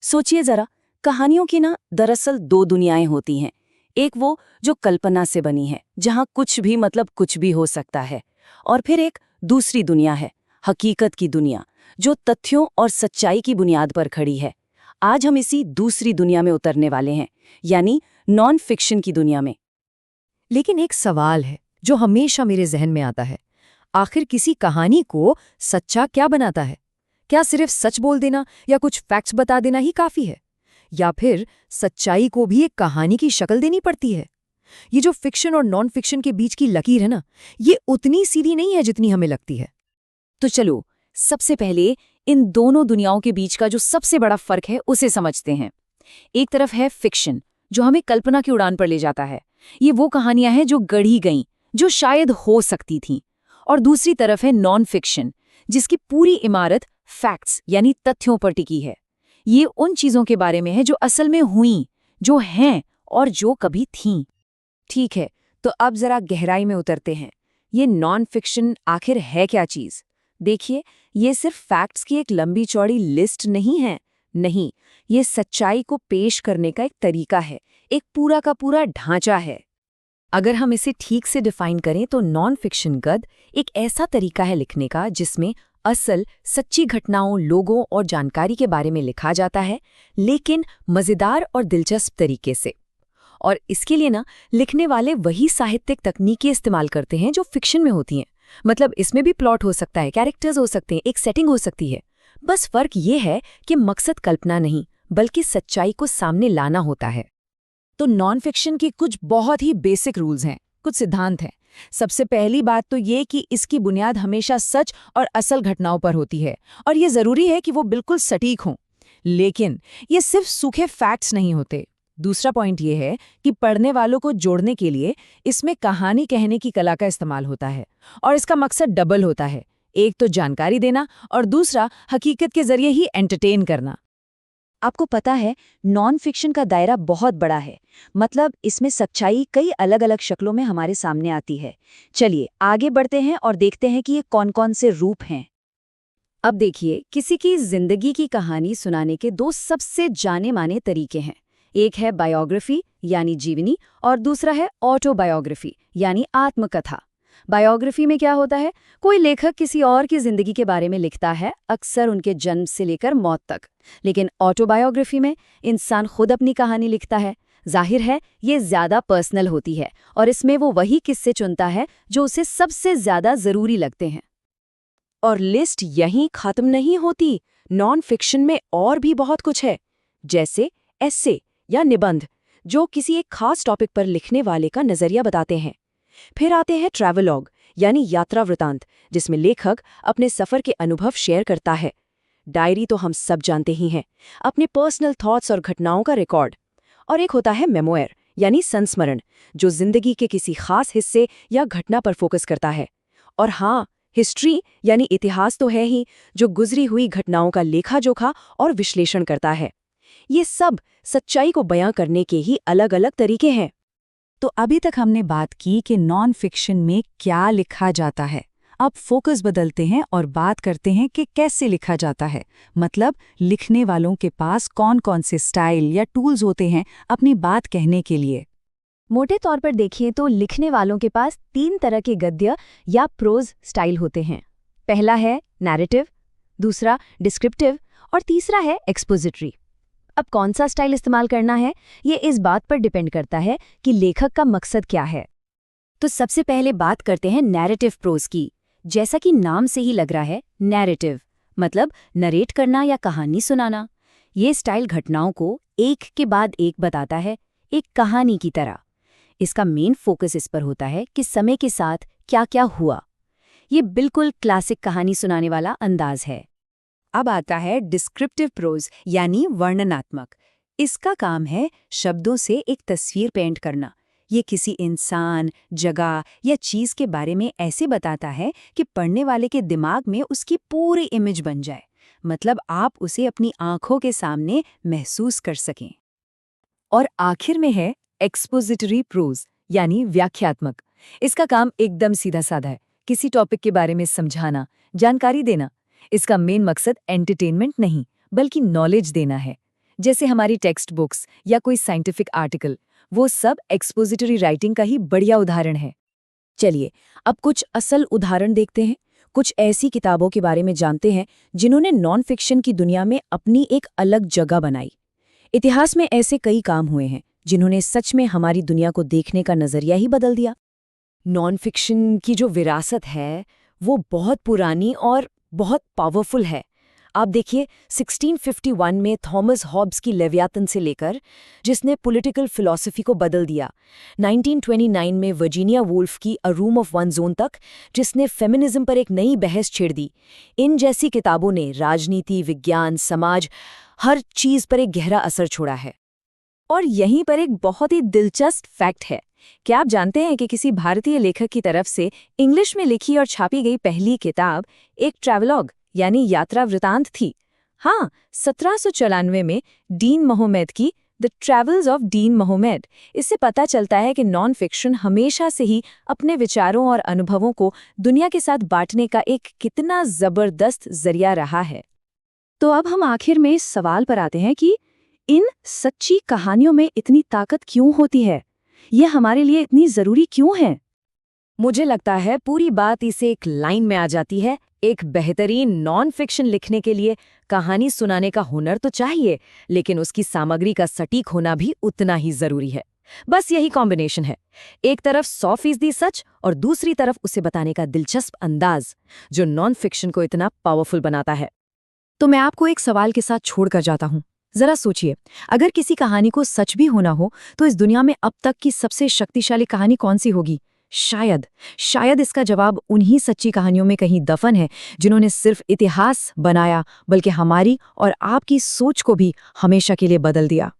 सोचिए जरा, कहानियों की ना दरअसल दो दुनियाएं होती हैं। एक वो जो कल्पना से बनी है, जहां कुछ भी मतलब कुछ भी हो सकता है। और फिर एक दूसरी दुनिया है, हकीकत की दुनिया, जो तथ्यों और सच्चाई की बुनियाद पर खड़ी है। आज हम इसी दूसरी दुनिया में उतरने वाले हैं, यानी नॉन फिक्शन की दुनिया में। लेकिन एक सवाल है जो हमेशा मेरे जहन में आता है। आखिर किसी कहानी को सच्चा क्या बनाता है? क्या सिर्फ सच बोल देना या कुछ फैक्ट्स बता देना ही काफी है? या फिर सच्चाई को भी एक कहानी की शक्ल देनी पड़ती है? ये जो फिक्शन और नॉन फिक्शन के बीच की लकीर है ना, ये उतनी सीधी नहीं है जितनी हमें लगती है। तो चलो, सबसे पहले इन दोनों दुनियाओं के बीच का जो सबसे बड़ा फर्क है उसे समझते हैं। एक तरफ है फिक्शन, जो हमें कल्पना की उड़ान पर ले जाता है। ये वो कहानियां हैं जो गढ़ी गईं, जो शायद हो सकती थीं। और दूसरी तरफ है नॉन फिक्शन, जिसकी पूरी इमारत फैक्ट्स यानी तथ्यों पर टिकी है। ये उन चीजों के बारे में है जो असल में हुईं, जो हैं और जो कभी थीं। ठीक है, तो अब जरा गहराई में उतरते हैं। ये नॉन फिक्शन आखिर है क्या चीज? देखिए, ये सिर्फ फैक्ट्स की एक लंबी चौड़ी लिस्ट नहीं है। नहीं, ये सच्चाई को पेश करने का एक तरीका है, एक पूरा का पूरा ढांचा है। अगर हम इसे ठीक से डिफाइन करें तो नॉन फिक्शन गद एक ऐसा तरीका है लिखने का जिसमें असल सच्ची घटनाओं, लोगों और जानकारी के बारे में लिखा जाता है, लेकिन मजेदार और दिलचस्प तरीके से। और इसके लिए ना, लिखने वाले वही साहित्यिक तकनीकें इस्तेमाल करते हैं जो फिक्शन में होती हैं। मतलब इसमें भी प्लॉट हो सकता है, कैरेक्टर्स हो सकते हैं, एक सेटिंग हो सकती है। बस फर्क ये है कि मकसद कल्पना नहीं, बल्कि सच्चाई को सामने लाना होता है। तो नॉन फिक्शन की कुछ बहुत ही बेसिक रूल्स हैं, कुछ सिद्धांत हैं। सबसे पहली बात तो ये कि इसकी बुनियाद हमेशा सच और असल घटनाओं पर होती है, और ये जरूरी है कि वो बिल्कुल सटीक हों। लेकिन ये सिर्फ सूखे फैक्ट्स नहीं होते। दूसरा पॉइंट ये है कि पढ़ने वालों को जोड़ने के लिए इसमें कहानी कहने की कला का इस्तेमाल होता है, और इसका मकसद डबल होता है। एक तो जानकारी देना और दूसरा हकीकत के जरिए ही एंटरटेन करना। आपको पता है, नॉन फिक्शन का दायरा बहुत बड़ा है। मतलब इसमें सच्चाई कई अलग अलग शक्लों में हमारे सामने आती है। चलिए आगे बढ़ते हैं और देखते हैं कि ये कौन कौन से रूप हैं। अब देखिए, किसी की जिंदगी की कहानी सुनाने के दो सबसे जाने माने तरीके हैं। एक है बायोग्राफी यानी जीवनी, और दूसरा है ऑटोबायोग्राफी यानी आत्मकथा। बायोग्राफी में क्या होता है? कोई लेखक किसी और की जिंदगी के बारे में लिखता है, अक्सर उनके जन्म से लेकर मौत तक। लेकिन ऑटोबायोग्राफी में इंसान खुद अपनी कहानी लिखता है। जाहिर है, ये ज्यादा पर्सनल होती है, और इसमें वो वही किस्से चुनता है जो उसे सबसे ज्यादा जरूरी लगते हैं। और लिस्ट यहीं खत्म नहीं होती। नॉन फिक्शन में और भी बहुत कुछ है, जैसे एस्से या निबंध, जो किसी एक खास टॉपिक पर लिखने वाले का नजरिया बताते हैं। फिर आते हैं ट्रैवलॉग यानी यात्रा वृतांत, जिसमें लेखक अपने सफर के अनुभव शेयर करता है। डायरी तो हम सब जानते ही हैं, अपने पर्सनल थॉट्स और घटनाओं का रिकॉर्ड। और एक होता है मेमोयर यानी संस्मरण, जो जिंदगी के किसी खास हिस्से या घटना पर फोकस करता है। और हाँ, हिस्ट्री यानी इतिहास तो है ही, जो गुजरी हुई घटनाओं का लेखा जोखा और विश्लेषण करता है। ये सब सच्चाई को बयां करने के ही अलग अलग तरीके हैं। तो अभी तक हमने बात की कि नॉन फिक्शन में क्या लिखा जाता है। अब फोकस बदलते हैं और बात करते हैं कि कैसे लिखा जाता है। मतलब लिखने वालों के पास कौन कौन से स्टाइल या टूल्स होते हैं अपनी बात कहने के लिए। मोटे तौर पर देखिए तो लिखने वालों के पास 3 तरह के गद्य या प्रोज स्टाइल होते हैं। पहला है नैरेटिव, दूसरा डिस्क्रिप्टिव और तीसरा है एक्सपोजिटरी। अब कौन सा स्टाइल इस्तेमाल करना है, ये इस बात पर डिपेंड करता है कि लेखक का मकसद क्या है। तो सबसे पहले बात करते हैं नैरेटिव प्रोज की। जैसा कि नाम से ही लग रहा है, नैरेटिव मतलब नरेट करना या कहानी सुनाना। ये स्टाइल घटनाओं को एक के बाद एक बताता है, एक कहानी की तरह। इसका मेन फोकस इस पर होता है कि समय के साथ क्या क्या हुआ। ये बिल्कुल क्लासिक कहानी सुनाने वाला अंदाज है। अब आता है डिस्क्रिप्टिव प्रोज यानी वर्णनात्मक। इसका काम है शब्दों से एक तस्वीर पेंट करना। ये किसी इंसान, जगह या चीज के बारे में ऐसे बताता है कि पढ़ने वाले के दिमाग में उसकी पूरी इमेज बन जाए। मतलब आप उसे अपनी आंखों के सामने महसूस कर सकें। और आखिर में है एक्सपोजिटरी प्रोज यानी व्याख्यात्मक। इसका काम एकदम सीधा साधा है, किसी टॉपिक के बारे में समझाना, जानकारी देना। इसका मेन मकसद एंटरटेनमेंट नहीं, बल्कि नॉलेज देना है। जैसे हमारी टेक्स्ट बुक्स या कोई साइंटिफिक आर्टिकल, वो सब एक्सपोजिटरी राइटिंग का ही बढ़िया उदाहरण है। चलिए, अब कुछ असल उदाहरण देखते हैं। कुछ ऐसी किताबों के बारे में जानते हैं जिन्होंने नॉन फिक्शन की दुनिया में अपनी एक अलग जगह बनाई। इतिहास में ऐसे कई काम हुए हैं जिन्होंने सच में हमारी दुनिया को देखने का नजरिया ही बदल दिया। नॉन फिक्शन की जो विरासत है वो बहुत पुरानी और बहुत पावरफुल है। आप देखिए 1651 में थॉमस हॉब्स की लेवियातन से लेकर, जिसने पॉलिटिकल फिलॉसफी को बदल दिया, 1929 में वर्जीनिया वुल्फ की अ रूम ऑफ वन्स ओन तक, जिसने फेमिनिज्म पर एक नई बहस छेड़ दी। इन जैसी किताबों ने राजनीति, विज्ञान, समाज, हर चीज पर एक गहरा असर छोड़ा है। और यहीं पर एक बहुत ही दिलचस्प फैक्ट है। क्या आप जानते हैं कि किसी भारतीय लेखक की तरफ से इंग्लिश में लिखी और छापी गई पहली किताब एक ट्रैवलॉग यानी यात्रा वृतांत थी? हाँ, 1794 में डीन मोहम्मद की the travels of Dean Mohammed. इससे पता चलता है कि नॉन फिक्शन हमेशा से ही अपने विचारों और अनुभवों को दुनिया के साथ बांटने का एक कितना जबरदस्त जरिया रहा है। तो अब हम आखिर में इस सवाल पर आते हैं कि इन सच्ची कहानियों में इतनी ताकत क्यों होती है? ये हमारे लिए इतनी जरूरी क्यों है? मुझे लगता है पूरी बात इसे एक लाइन में आ जाती है। एक बेहतरीन नॉन फिक्शन लिखने के लिए कहानी सुनाने का हुनर तो चाहिए, लेकिन उसकी सामग्री का सटीक होना भी उतना ही जरूरी है। बस यही कॉम्बिनेशन है, एक तरफ 100% सच और दूसरी तरफ उसे बताने का दिलचस्प अंदाज, जो नॉन फिक्शन को इतना पावरफुल बनाता है। तो मैं आपको एक सवाल के साथ छोड़कर जाता हूँ। जरा सोचिए, अगर किसी कहानी को सच भी होना हो तो इस दुनिया में अब तक की सबसे शक्तिशाली कहानी कौन सी होगी? शायद इसका जवाब उन्हीं सच्ची कहानियों में कहीं दफन है, जिन्होंने सिर्फ इतिहास बनाया बल्कि हमारी और आपकी सोच को भी हमेशा के लिए बदल दिया।